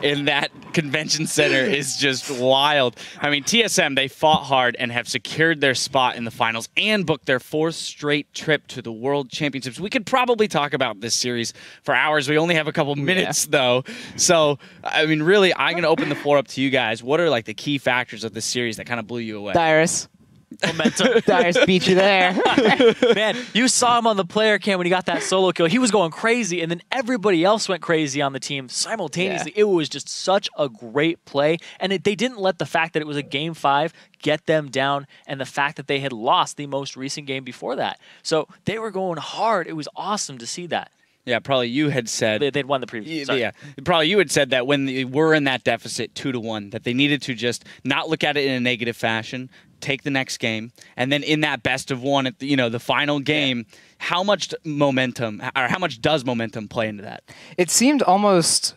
in that convention center is just wild. I mean, TSM, they fought hard and have secured their spot in the finals and booked their 4th straight trip to the World Championships. We could probably talk about this series for hours. We only have a couple minutes, though. So, I mean, really, I'm going to open the floor up to you guys. What are, like, the key factors of this series that kind of blew you away? Dyrus. Momentum. Dyrus beat you there. Man, you saw him on the player cam when he got that solo kill. He was going crazy, and then everybody else went crazy on the team simultaneously. Yeah. It was just such a great play, and they didn't let the fact that it was a Game 5 get them down, and the fact that they had lost the most recent game before that. So they were going hard. It was awesome to see that. Yeah, probably you had said they'd won the previous. Yeah, probably you had said that when they were in that deficit 2-1, that they needed to just not look at it in a negative fashion, take the next game, and then in that best of one at the final game, how much momentum or how much does momentum play into that? It seemed almost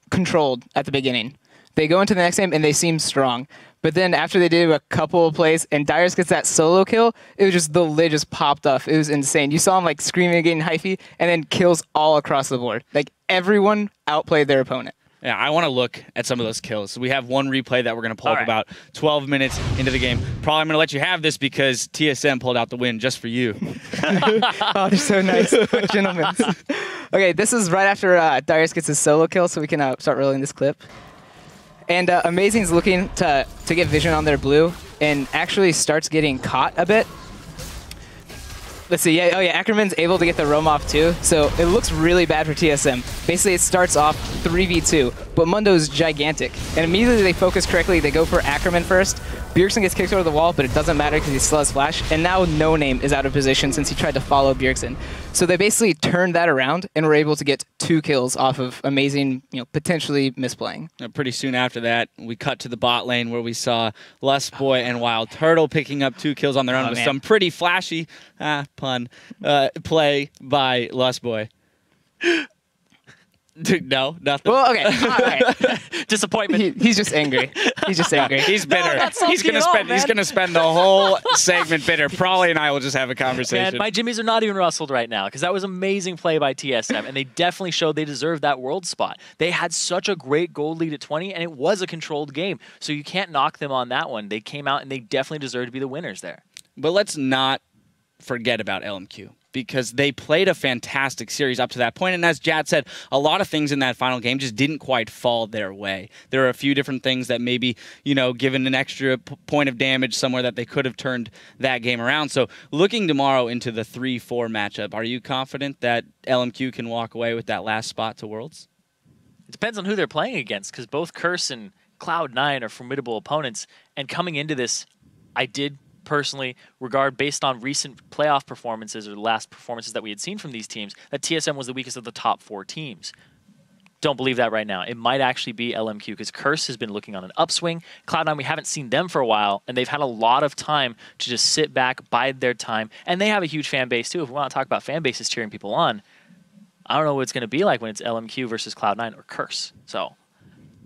controlled at the beginning. They go into the next game and they seem strong. But then after they did a couple of plays and Dyrus gets that solo kill, it was just the lid just popped off. It was insane. You saw him like screaming and getting hyphy and then kills all across the board. Like everyone outplayed their opponent. Yeah, I want to look at some of those kills. So we have one replay that we're going to pull up about 12 minutes into the game. Probably I'm going to let you have this because TSM pulled out the win just for you. Oh, they're so nice. Gentlemen. Okay, this is right after Dyrus gets his solo kill, so we can start rolling this clip. And Amazing's looking to get vision on their blue and actually starts getting caught a bit. Let's see. Yeah, Ackerman's able to get the roam off too, so it looks really bad for TSM. Basically, it starts off 3v2, but Mundo's gigantic. And immediately they focus correctly. They go for Ackerman first. Bjergsen gets kicked over the wall, but it doesn't matter because he still has flash. And now No Name is out of position since he tried to follow Bjergsen. So they basically turned that around and were able to get 2 kills off of Amazing, potentially misplaying. Pretty soon after that, we cut to the bot lane where we saw Lustboy and Wild Turtle picking up 2 kills on their own with some pretty flashy, pun, play by Lustboy. No, nothing. Well, okay. All right. Disappointment. He's just angry. He's just angry. He's bitter. He's gonna spend the whole segment bitter. Prolly and I will just have a conversation. Man, my jimmies are not even rustled right now because that was amazing play by TSM, and they definitely showed they deserved that world spot. They had such a great gold lead at 20, and it was a controlled game, so you can't knock them on that one. They came out and they definitely deserved to be the winners there. But let's not forget about LMQ, because they played a fantastic series up to that point. And as Jad said, a lot of things in that final game just didn't quite fall their way. There are a few different things that maybe, given an extra point of damage somewhere that they could have turned that game around. So looking tomorrow into the 3-4 matchup, are you confident that LMQ can walk away with that last spot to Worlds? It depends on who they're playing against, because both Curse and Cloud9 are formidable opponents. And coming into this, I did personally regard, based on recent playoff performances or the last performances that we had seen from these teams, that TSM was the weakest of the top 4 teams. Don't believe that right now. It might actually be LMQ because Curse has been looking on an upswing. Cloud9, we haven't seen them for a while, and they've had a lot of time to just sit back, bide their time, and they have a huge fan base too. If we want to talk about fan bases cheering people on, I don't know what it's going to be like when it's LMQ versus Cloud9 or Curse. So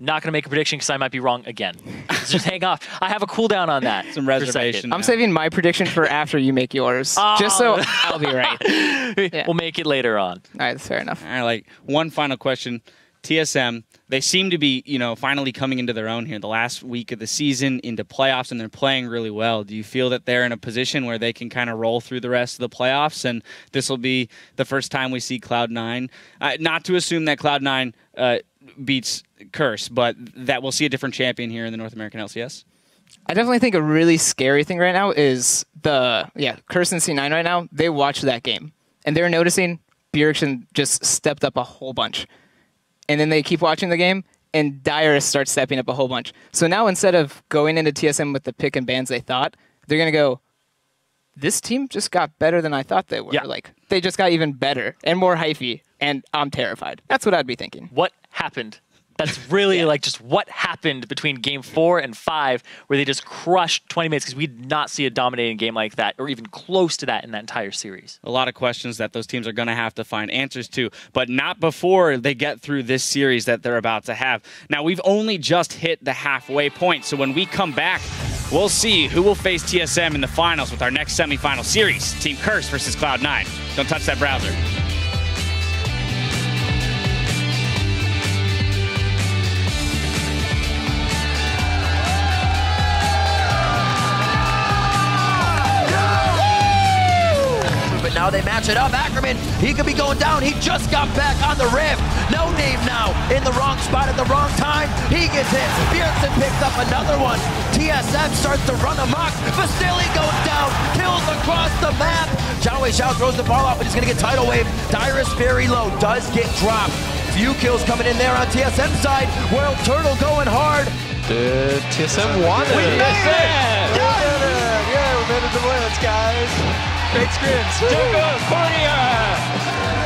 not going to make a prediction because I might be wrong again. So just hang off. I have a cooldown on that. Some reservation. I'm saving my prediction for after you make yours. Just so I'll be right. Yeah. We'll make it later on. All right, that's fair enough. All right, like one final question. TSM, they seem to be, finally coming into their own here the last week of the season into playoffs, and they're playing really well. Do you feel that they're in a position where they can kind of roll through the rest of the playoffs, and this will be the first time we see Cloud9? Not to assume that Cloud9 beats Curse, but that we'll see a different champion here in the North American LCS? I definitely think a really scary thing right now is Curse and C9 right now, they watched that game, and they're noticing Bjergsen just stepped up a whole bunch. And then they keep watching the game, and Dyrus starts stepping up a whole bunch. So now instead of going into TSM with the pick and bans they thought, they're going to go, this team just got better than I thought they were. Yeah. Like, they just got even better and more hyphy, and I'm terrified. That's what I'd be thinking. What happened? That's really like just what happened between game 4 and 5 where they just crushed 20 minutes, because we did not see a dominating game like that or even close to that in that entire series. A lot of questions that those teams are going to have to find answers to, but not before they get through this series that they're about to have. Now, we've only just hit the halfway point, so when we come back, we'll see who will face TSM in the finals with our next semifinal series, Team Curse versus Cloud9. Don't touch that browser. how they match it up. Ackerman, he could be going down. He just got back on the rift. No name now in the wrong spot at the wrong time. He gets hit. Bjergsen picks up another one. TSM starts to run amok. Vasily goes down. Kills across the map. Zhao Wei Xiao throws the ball off, but he's going to get tidal wave. Dyrus very low. Does get dropped. Few kills coming in there on TSM side. World Turtle going hard. TSM won it. We made it! Yeah, we made it to win, guys. Great scrims. Korea!